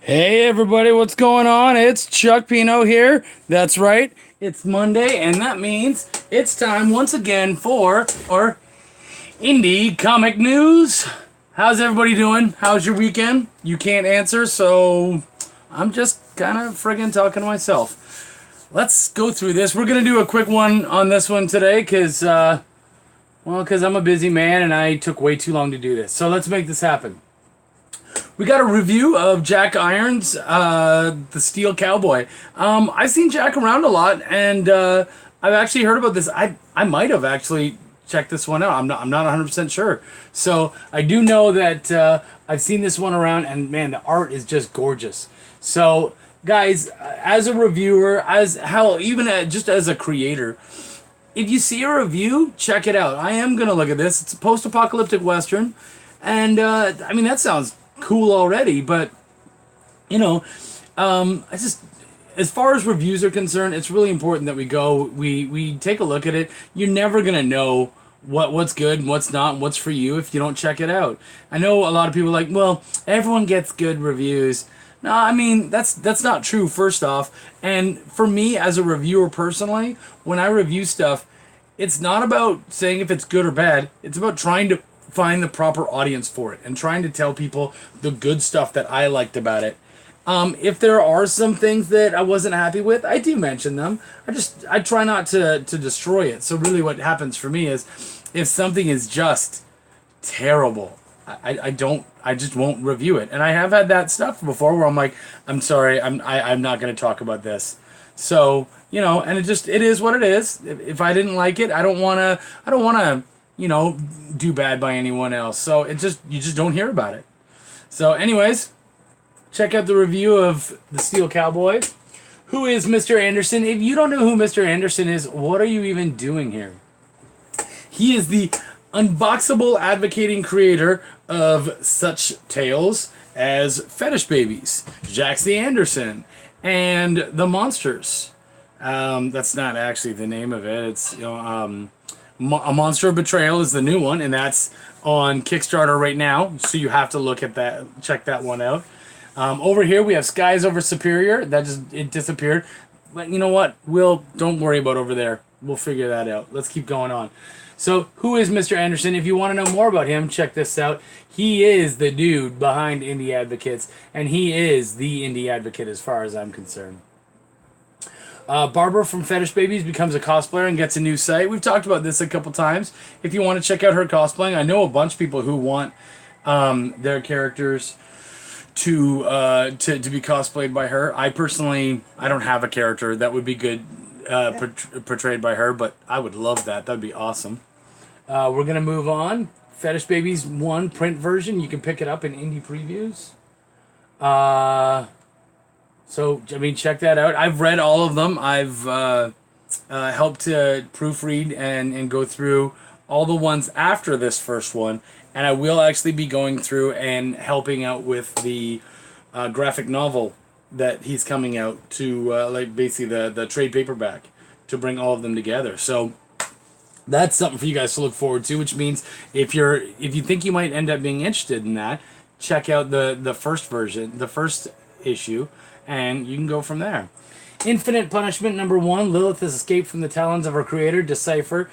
Hey everybody, what's going on? It's Chuck Pineau here. That's right, it's Monday, and that means it's time once again for our indie comic news. How's everybody doing? How's your weekend? You can't answer, so I'm just kind of friggin' talking to myself. Let's go through this. We're gonna do a quick one on this one today, because I'm a busy man and I took way too long to do this. So let's make this happen. We got a review of Jack Irons, the Steel Cowboy. I've seen Jack around a lot, and I've actually heard about this. I might have actually checked this one out. I'm not 100% sure. So I do know that I've seen this one around, and man, the art is just gorgeous. So guys, as a reviewer, just as a creator, if you see a review, check it out. I am gonna look at this. It's a post-apocalyptic western, and I mean that sounds cool already, but I just, as far as reviews are concerned, it's really important that we take a look at it. You're never gonna know what's good and what's not and what's for you if you don't check it out. I know a lot of people are like, well, everyone gets good reviews. No, I mean that's not true, first off. And for me as a reviewer personally, when I review stuff, it's not about saying if it's good or bad. It's about trying to find the proper audience for it and trying to tell people the good stuff that I liked about it. If there are some things that I wasn't happy with, I do mention them. I try not to destroy it. So really what happens for me is if something is just terrible, I just won't review it. And I have had that stuff before where I'm like, I'm sorry, I'm not going to talk about this. So, and it is what it is. If I didn't like it, I don't want to do bad by anyone else. So you just don't hear about it. So anyways, check out the review of the Steel Cowboy. Who is Mr. Anderson? If you don't know who Mr. Anderson is, what are you even doing here? He is the unboxable advocating creator of such tales as Fetish Babies, Jax the Anderson, and The Monsters. That's not actually the name of it. It's A Monster of Betrayal is the new one, and that's on Kickstarter right now. So you have to look at that, check that one out. Over here we have Skies Over Superior. It disappeared, but you know what? Don't worry about over there. We'll figure that out. Let's keep going on. So who is Mr. Anderson? If you want to know more about him, check this out. He is the dude behind IndieAdvocates, and he is the Indie Advocate as far as I'm concerned. Barbara from Fetish Babies becomes a cosplayer and gets a new site. We've talked about this a couple times. If you want to check out her cosplaying, I know a bunch of people who want their characters to be cosplayed by her. I don't have a character that would be good portrayed by her, but I would love that. That'd be awesome. We're gonna move on. Fetish Babies 1 print version. You can pick it up in indie previews. So, I mean, check that out. I've read all of them. I've helped to proofread and go through all the ones after this first one. And I will actually be going through and helping out with the graphic novel that he's coming out to, basically the trade paperback, to bring all of them together. So that's something for you guys to look forward to, which means if you think you might end up being interested in that, check out the first version, the first issue, and you can go from there. Infinite Punishment #1. Lilith has escaped from the talons of her creator, Decipher.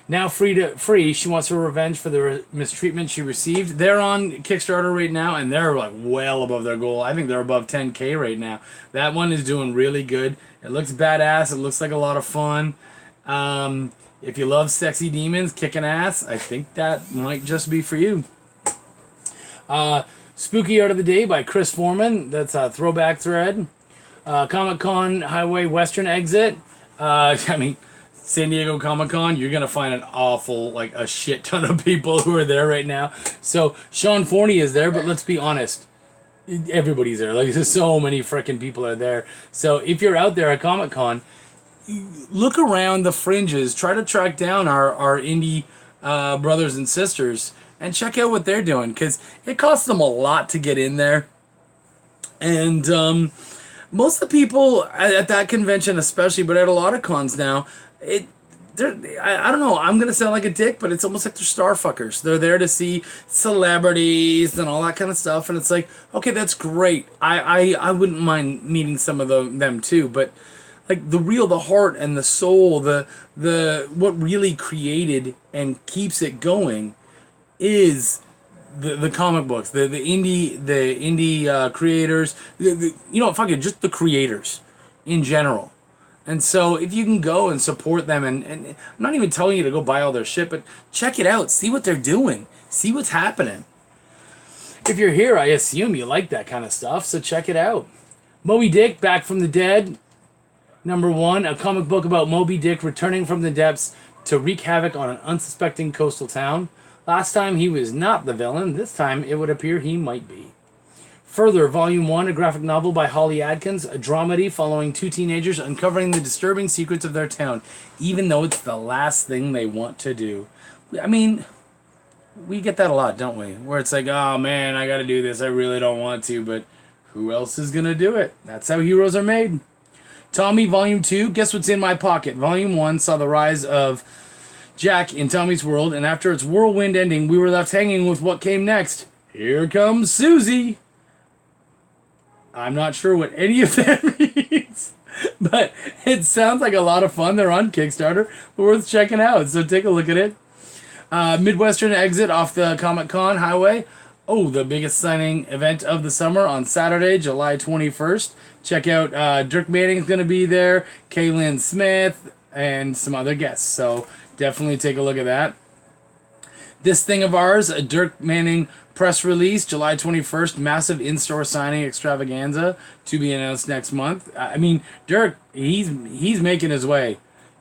Now free, she wants her revenge for the mistreatment she received. They're on Kickstarter right now, and they're like well above their goal. I think they're above 10K right now. That one is doing really good. It looks badass. It looks like a lot of fun. If you love sexy demons kicking ass, I think that might just be for you. Spooky Art of the Day by Chris Foreman. That's a throwback thread. Comic-Con Highway Western Exit. San Diego Comic-Con, you're going to find a shit ton of people who are there right now. So, Sean Forney is there, but let's be honest. Everybody's there. There's so many freaking people are there. So, if you're out there at Comic-Con, look around the fringes. Try to track down our indie brothers and sisters and check out what they're doing, because it costs them a lot to get in there. And most of the people at that convention especially, but at a lot of cons now, I don't know. I'm gonna sound like a dick, but it's almost like they're star fuckers. They're there to see celebrities and all that kind of stuff, and it's like, okay, that's great. I wouldn't mind meeting some of them too, but like the heart and the soul, the what really created and keeps it going is the comic books, the indie creators, fuck it, just the creators in general. And so if you can go and support them, and I'm not even telling you to go buy all their shit, but check it out, see what they're doing, see what's happening. If you're here, I assume you like that kind of stuff, so check it out. Moby Dick, Back from the Dead, #1, a comic book about Moby Dick returning from the depths to wreak havoc on an unsuspecting coastal town. Last time he was not the villain, this time it would appear he might be. Further, Volume 1, a graphic novel by Holly Adkins, a dramedy following two teenagers uncovering the disturbing secrets of their town, even though it's the last thing they want to do. I mean, we get that a lot, don't we? Where it's like, oh man, I gotta do this, I really don't want to, but who else is gonna do it? That's how heroes are made. Tommy, Volume 2, Guess What's in My Pocket? Volume 1 saw the rise of Jack in Tommy's world, and after its whirlwind ending, we were left hanging with what came next. Here comes Susie! I'm not sure what any of that means, but it sounds like a lot of fun. They're on Kickstarter, worth checking out, so take a look at it. Midwestern Exit off the Comic-Con highway. Oh, the biggest signing event of the summer on Saturday, July 21st. Check out Dirk Manning's going to be there, Kaylin Smith, and some other guests, so definitely take a look at that. This Thing of Ours, a Dirk Manning press release, July 21st, massive in-store signing extravaganza to be announced next month. I mean, Dirk, he's making his way.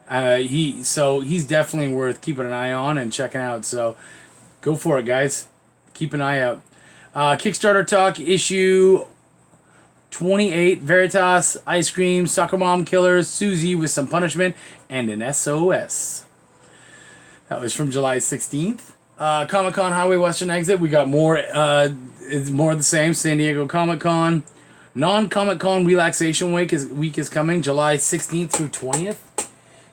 He's definitely worth keeping an eye on and checking out. So go for it, guys. Keep an eye out. Kickstarter Talk issue 28, Veritas, Ice Cream, Soccer Mom Killers, Susie with some punishment, and an SOS. That was from July 16th. Comic-Con Highway Western Exit. We got more. It's more of the same. San Diego Comic-Con. Non-Comic-Con Relaxation Week is coming, July 16th through 20th.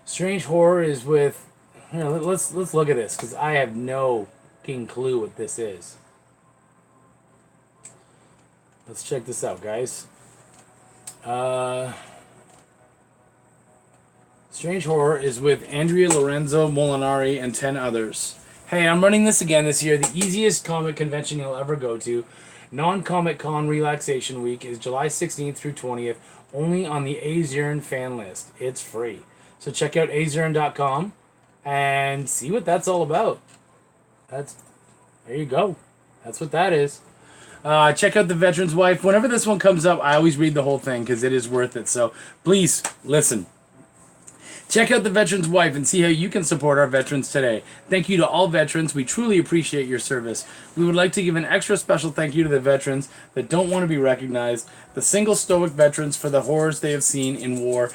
Strange Horror is with. Here, let's look at this because I have no fucking clue what this is. Let's check this out, guys. Strange Horror is with Andrea Lorenzo Molinari and 10 others. Hey, I'm running this again this year. The easiest comic convention you'll ever go to. Non-Comic Con Relaxation Week is July 16th through 20th, only on the Azern fan list. It's free. So check out azern.com and see what that's all about. There you go. That's what that is. Check out The Veteran's Wife. Whenever this one comes up, I always read the whole thing because it is worth it. So please, listen. Check out The Veteran's Wife and see how you can support our veterans today. Thank you to all veterans. We truly appreciate your service. We would like to give an extra special thank you to the veterans that don't want to be recognized. The single stoic veterans for the horrors they have seen in war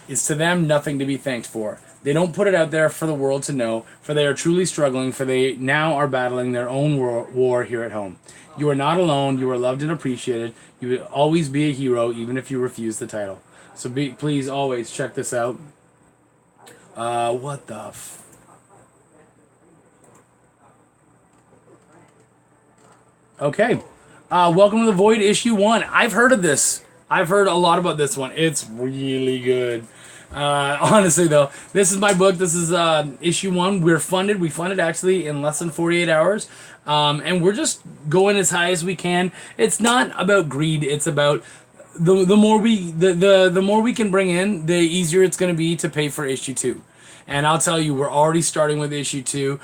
is to them nothing to be thanked for. They don't put it out there for the world to know, for they are truly struggling, for they now are battling their own war here at home. You are not alone. You are loved and appreciated. You will always be a hero, even if you refuse the title. So please always check this out. What the Okay. Welcome to the Void issue 1. I've heard of this. I've heard a lot about this one. It's really good. Honestly, though, this is my book. This is issue 1. We're funded. We funded actually in less than 48 hours. And we're just going as high as we can. It's not about greed. It's about the more we can bring in, the easier it's going to be to pay for issue 2. And I'll tell you, we're already starting with issue 2.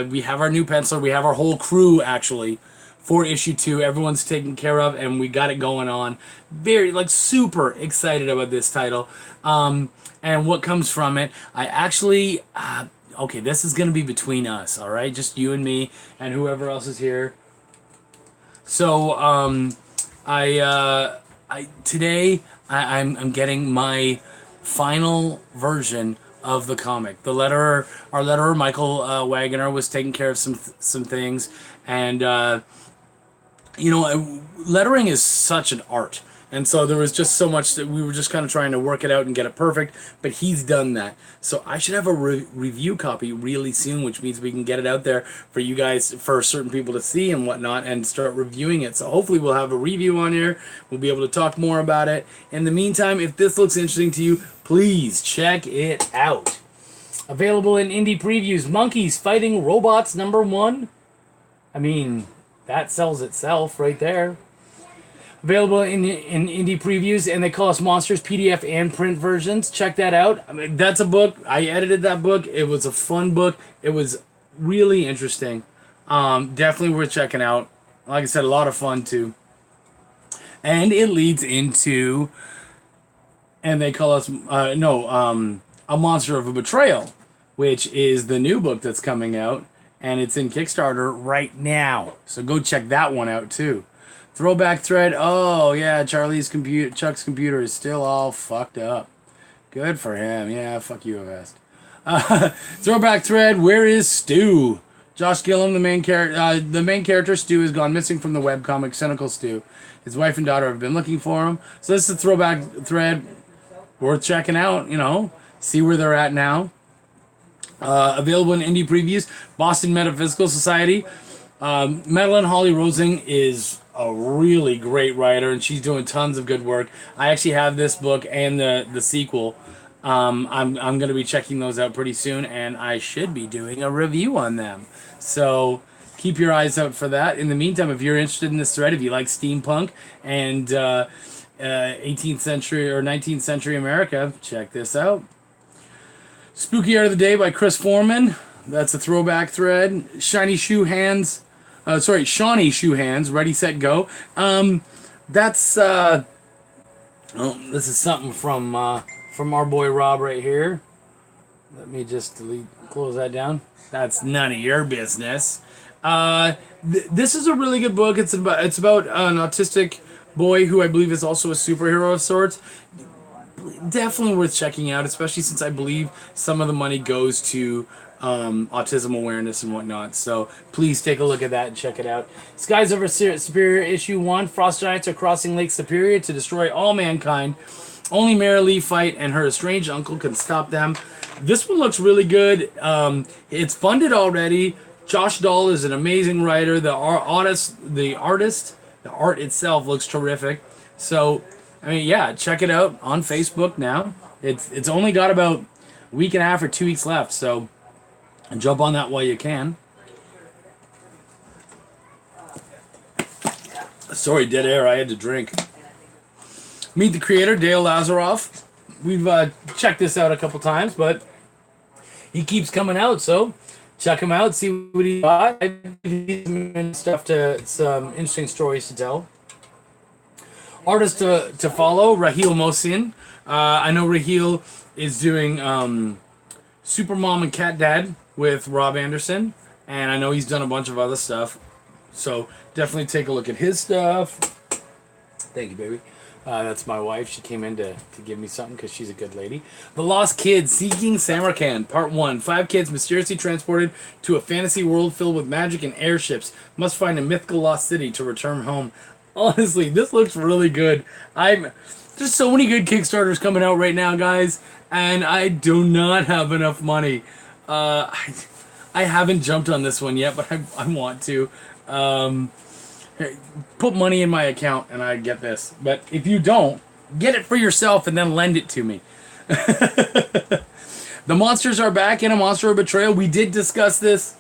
We have our new penciler. We have our whole crew, actually, for issue 2. Everyone's taken care of, and we got it going on. Very, super excited about this title. And what comes from it. I actually, okay, this is going to be between us, all right? Just you and me and whoever else is here. So, today, I'm getting my final version of the comic. Our letterer, Michael Wagner, was taking care of some things, and lettering is such an art. And so there was just so much that we were just kind of trying to work it out and get it perfect, but he's done that. So I should have a review copy really soon, which means we can get it out there for you guys, for certain people to see and whatnot, and start reviewing it. So hopefully we'll have a review on here. We'll be able to talk more about it. In the meantime, if this looks interesting to you, please check it out. Available in indie previews, Monkeys Fighting Robots #1. I mean, that sells itself right there. Available in indie previews, and They Call Us Monsters, PDF and print versions. Check that out. I mean, that's a book. I edited that book. It was a fun book. It was really interesting. Definitely worth checking out. Like I said, a lot of fun too. And it leads into And They Call Us A Monster of a Betrayal, which is the new book that's coming out, and it's in Kickstarter right now. So go check that one out too. Throwback thread. Oh yeah, Chuck's computer is still all fucked up. Good for him. Yeah, fuck you, Vest. Throwback thread. Where is Stu? Josh Gillum, the main character Stu, has gone missing from the webcomic Cynical Stu. His wife and daughter have been looking for him. So this is a throwback thread worth checking out. You know, see where they're at now. Available in indie previews. Boston Metaphysical Society. Madeline Holly Rosing is a really great writer, and she's doing tons of good work. I actually have this book and the sequel. I'm going to be checking those out pretty soon, and I should be doing a review on them. So keep your eyes out for that. In the meantime, if you're interested in this thread, if you like steampunk and 18th century or 19th century America, check this out. Spooky Art of the Day by Chris Foreman. That's a throwback thread. Shawnee Shoe Hands, Ready, Set, Go. This is something from our boy Rob right here. Let me just close that down. That's none of your business. This is a really good book. It's about an autistic boy who I believe is also a superhero of sorts. Definitely worth checking out, especially since I believe some of the money goes to autism awareness and whatnot. So please take a look at that and check it out. Skies Over Superior issue 1. Frost Giants are crossing Lake Superior to destroy all mankind. Only Mary Lee fight, and her estranged uncle can stop them. This one looks really good. It's funded already. Josh Dahl is an amazing writer. The art itself looks terrific. So, I mean, yeah, check it out on Facebook now. It's only got about a week and a half or 2 weeks left, so jump on that while you can. Sorry, dead air. I had to drink. Meet the creator, Dale Lazaroff. We've checked this out a couple times, but he keeps coming out, so check him out, see what he got. Some stuff some interesting stories to tell. Artist to follow, Raheel Mohsin. I know Raheel is doing Supermom and Cat Dad with Rob Anderson, and I know he's done a bunch of other stuff. So definitely take a look at his stuff. Thank you, baby. That's my wife. She came in to give me something because she's a good lady. The Lost Kids, Seeking Samarkand, Part 1. 5 kids mysteriously transported to a fantasy world filled with magic and airships must find a mythical lost city to return home. Honestly, this looks really good. There's so many good Kickstarters coming out right now, guys, and I do not have enough money. I haven't jumped on this one yet, but I want to. Put money in my account and I get this. But if you don't, get it for yourself and then lend it to me. The monsters are back in A Monster of Betrayal. We did discuss this.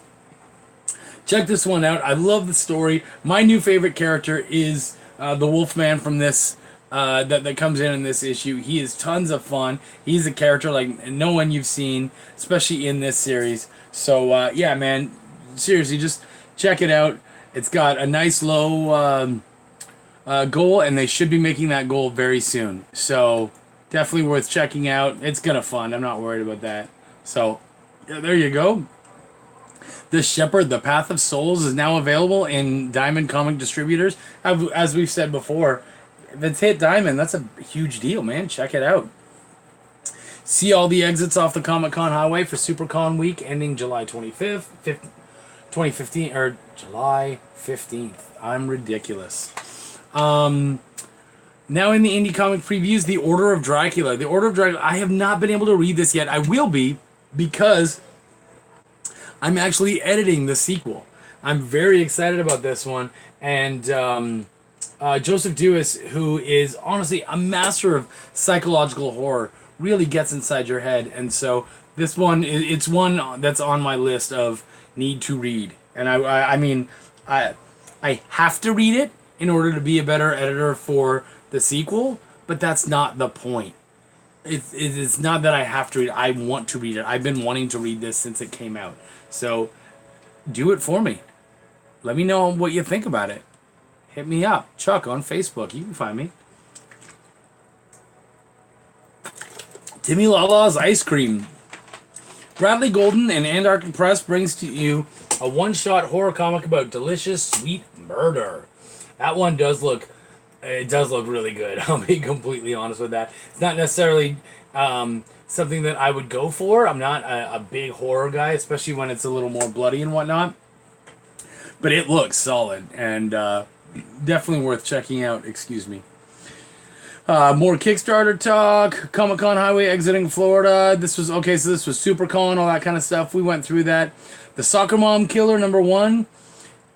Check this one out. I love the story. My new favorite character is the Wolfman from this that comes in this issue. He is tons of fun. He's a character like no one you've seen, especially in this series. So yeah, man, seriously, just check it out. It's got a nice low goal, and they should be making that goal very soon. So definitely worth checking out. It's gonna fun. I'm not worried about that. So yeah, there you go. The Shepherd, The Path of Souls is now available in Diamond Comic Distributors. As we've said before, if it's hit Diamond, that's a huge deal, man. Check it out. See all the exits off the Comic-Con highway for SuperCon week ending July 25th, 2015, or July 15th. I'm ridiculous. Now in the indie comic previews, The Order of Dracula. The Order of Dracula. I have not been able to read this yet. I will be, because I'm actually editing the sequel. I'm very excited about this one. And Joseph Dewis, who is honestly a master of psychological horror, really gets inside your head. And so this one, it's one that's on my list of need to read. And I mean, I have to read it in order to be a better editor for the sequel, but that's not the point. It's not that I have to read it. I want to read it. I've been wanting to read this since it came out. So do it for me. Let me know what you think about it. Hit me up. Chuck on Facebook. You can find me. Timmy Lala's Ice Cream. Bradley Golden and Antarctic Press brings to you a one-shot horror comic about delicious, sweet murder. That one does look... It does look really good. I'll be completely honest with that. It's not necessarily something that I would go for. I'm not a big horror guy, especially when it's a little more bloody and whatnot. But it looks solid and definitely worth checking out. Excuse me. More Kickstarter talk. Comic-Con Highway exiting Florida. This was okay. So this was SuperCon, all that kind of stuff. We went through that. The Soccer Mom Killer #1.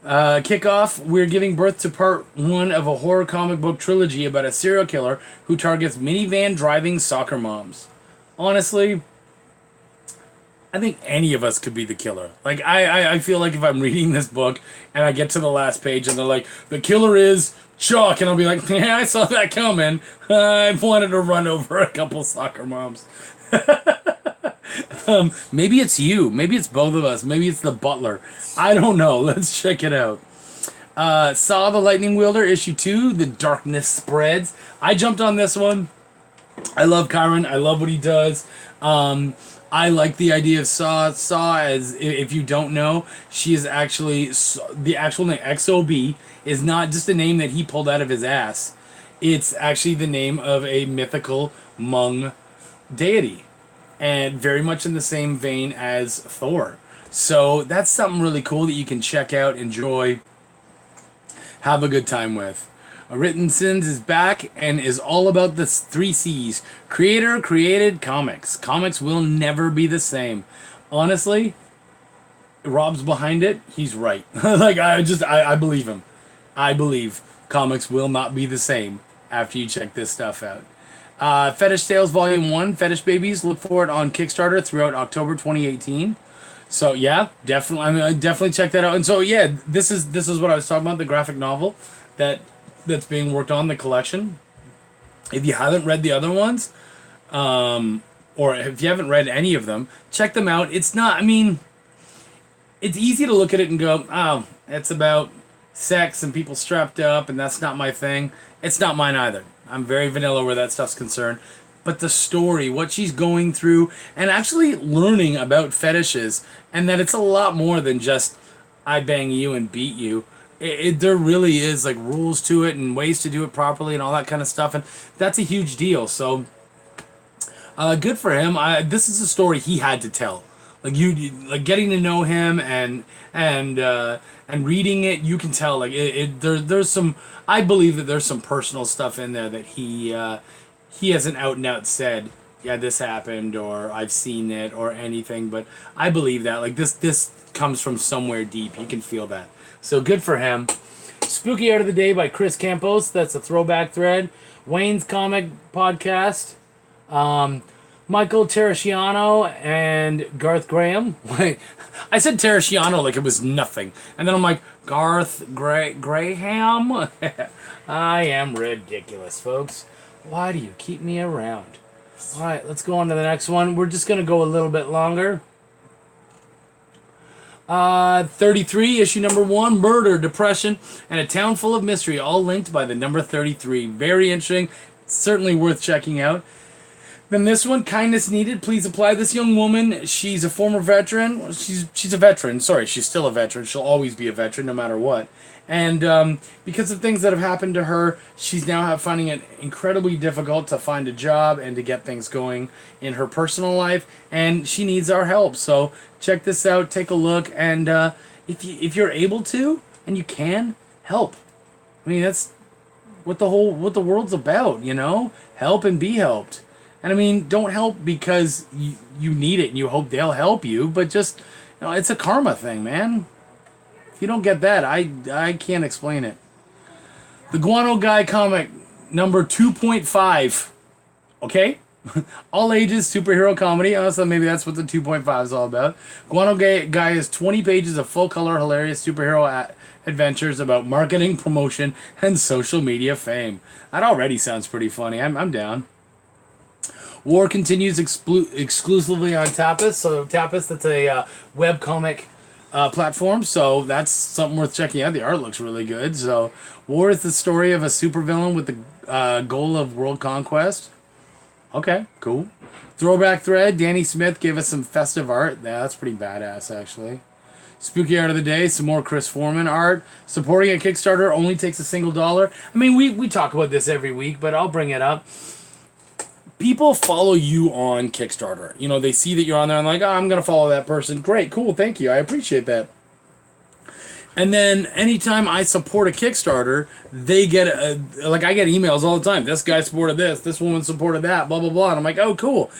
Kickoff, we're giving birth to part 1 of a horror comic book trilogy about a serial killer who targets minivan driving soccer moms. Honestly, I think any of us could be the killer. Like, I feel like if I'm reading this book and I get to the last page and they're like, the killer is Chuck, and I'll be like, yeah, I saw that coming. I wanted to run over a couple soccer moms. Maybe it's you. Maybe it's both of us. Maybe it's the butler. I don't know. Let's check it out. Saw the Lightning Wielder issue 2. The Darkness Spreads. I jumped on this one. I love Kyron. I love what he does. I like the idea of Saw. Saw, as if you don't know, she is actually the actual name. XOB is not just a name that he pulled out of his ass. It's actually the name of a mythical Hmong deity, and very much in the same vein as Thor. So that's something really cool that you can check out, enjoy, have a good time with. Written Sins is back and is all about the 3 C's. Creator, created, comics. Comics will never be the same. Honestly, Rob's behind it. He's right. Like, I believe him. I believe comics will not be the same after you check this stuff out. Fetish Tales Volume 1, Fetish Babies. Look for it on Kickstarter throughout October 2018. So yeah, definitely check that out. And so yeah, this is what I was talking about, the graphic novel that's being worked on, the collection. If you haven't read the other ones, or if you haven't read any of them, check them out. It's not, I mean, it's easy to look at it and go, oh, it's about sex and people strapped up, and that's not my thing. It's not mine either. I'm very vanilla where that stuff's concerned. But the story, what she's going through, and actually learning about fetishes, and that it's a lot more than just, I bang you and beat you. There really is like rules to it and ways to do it properly and all that kind of stuff, and that's a huge deal. So good for him. This is a story he had to tell. Like like getting to know him and reading it, you can tell like there's some. I believe that there's some personal stuff in there that he hasn't out and out said, yeah, this happened or I've seen it or anything. But I believe that like this comes from somewhere deep. You can feel that. So good for him. Spooky Art of the Day by Chris Campos. That's a throwback thread. Wayne's Comic Podcast. Michael Terrasciano and Garth Graham. Wait, I said Terrasciano like it was nothing. And then I'm like, Garth Graham? I am ridiculous, folks. Why do you keep me around? All right, let's go on to the next one. We're just going to go a little bit longer. 33, issue #1, Murder, Depression, and a Town Full of Mystery, all linked by the number 33. Very interesting. Certainly worth checking out. Then this one, Kindness Needed, Please Apply. This young woman, she's a former veteran. Well, she's a veteran. Sorry, she's still a veteran. She'll always be a veteran no matter what. And because of things that have happened to her, she's now finding it incredibly difficult to find a job and to get things going in her personal life. And she needs our help. So check this out. Take a look. And if you're able to and you can, help. I mean, what the world's about, you know? Help and be helped. And I mean, don't help because you need it and you hope they'll help you, but just, you know, it's a karma thing, man. If you don't get that, I can't explain it. The Guano Guy comic number 2.5. Okay? All ages superhero comedy. So maybe that's what the 2.5 is all about. Guy is 20 pages of full color hilarious superhero adventures about marketing, promotion, and social media fame. That already sounds pretty funny. I'm down. War continues exclusively on Tapas. So Tapas, that's a webcomic platform. So that's something worth checking out. The art looks really good. So War is the story of a supervillain with the goal of world conquest. Okay, cool. Throwback thread. Danny Smith gave us some festive art. Yeah, that's pretty badass, actually. Spooky art of the day. Some more Chris Foreman art. Supporting a Kickstarter only takes a single dollar. I mean, we talk about this every week, but I'll bring it up. People follow you on Kickstarter. You know, they see that you're on there and like, oh, I'm going to follow that person. Great, cool, thank you. I appreciate that. And then anytime I support a Kickstarter, they get like I get emails all the time. This guy supported this woman supported that, blah blah blah. And I'm like, oh cool.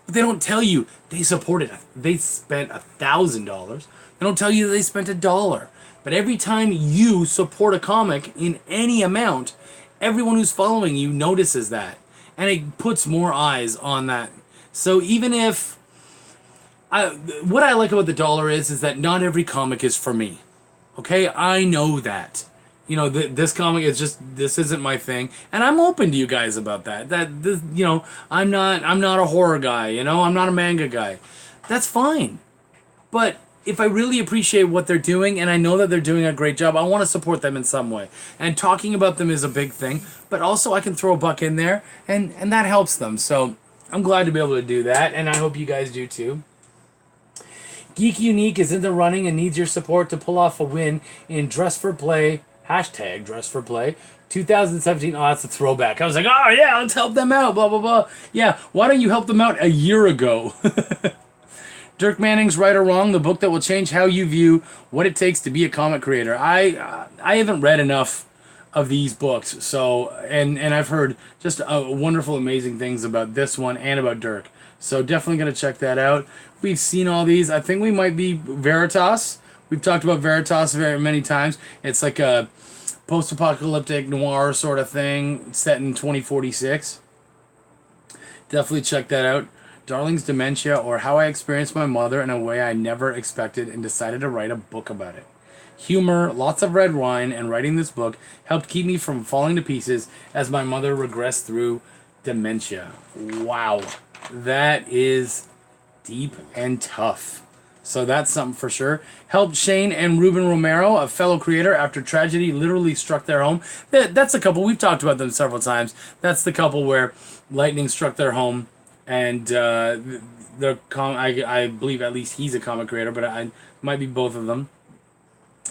But they don't tell you they supported. They spent $1,000. They don't tell you that they spent $1. But every time you support a comic in any amount, everyone who's following you notices that, and it puts more eyes on that. So even if what I like about the dollar is that not every comic is for me. Okay, I know that. You know, this comic is just, this isn't my thing, and I'm open to you guys about that. That this, you know, I'm not a horror guy. You know, I'm not a manga guy. That's fine. But if I really appreciate what they're doing, and I know that they're doing a great job, I want to support them in some way. And talking about them is a big thing. But also, I can throw a buck in there, and that helps them. So I'm glad to be able to do that, and I hope you guys do too. Geek Unique is in the running and needs your support to pull off a win in Dress for Play, hashtag Dress for Play, 2017. Oh, that's a throwback. I was like, oh yeah, let's help them out, blah, blah, blah. Yeah, why don't you help them out a year ago? Dirk Manning's Right or Wrong, the book that will change how you view what it takes to be a comic creator. I haven't read enough of these books, so and I've heard just wonderful, amazing things about this one and about Dirk. So definitely going to check that out. We've seen all these. I think we might be Veritas. We've talked about Veritas very many times. It's like a post-apocalyptic noir sort of thing set in 2046. Definitely check that out. Darling's Dementia, or How I Experienced My Mother in a Way I Never Expected and Decided to Write a Book About It. Humor, lots of red wine, and writing this book helped keep me from falling to pieces as my mother regressed through dementia. Wow. That is deep and tough. So that's something for sure. Helped Shane and Ruben Romero, a fellow creator, after tragedy literally struck their home. That's a couple. We've talked about them several times. That's the couple where lightning struck their home, and I believe at least he's a comic creator, but I might be both of them.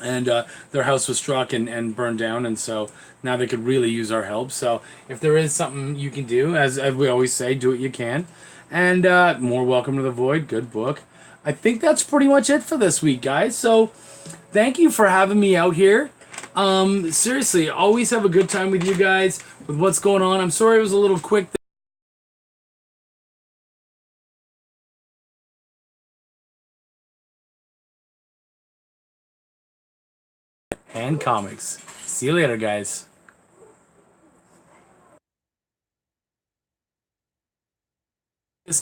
And their house was struck and burned down, and so now they could really use our help. So if there is something you can do, as we always say, do what you can. And more Welcome to the Void, good book. I think that's pretty much it for this week, guys. So thank you for having me out here. Seriously, always have a good time with you guys, with what's going on. I'm sorry it was a little quick. And comics. See you later, guys.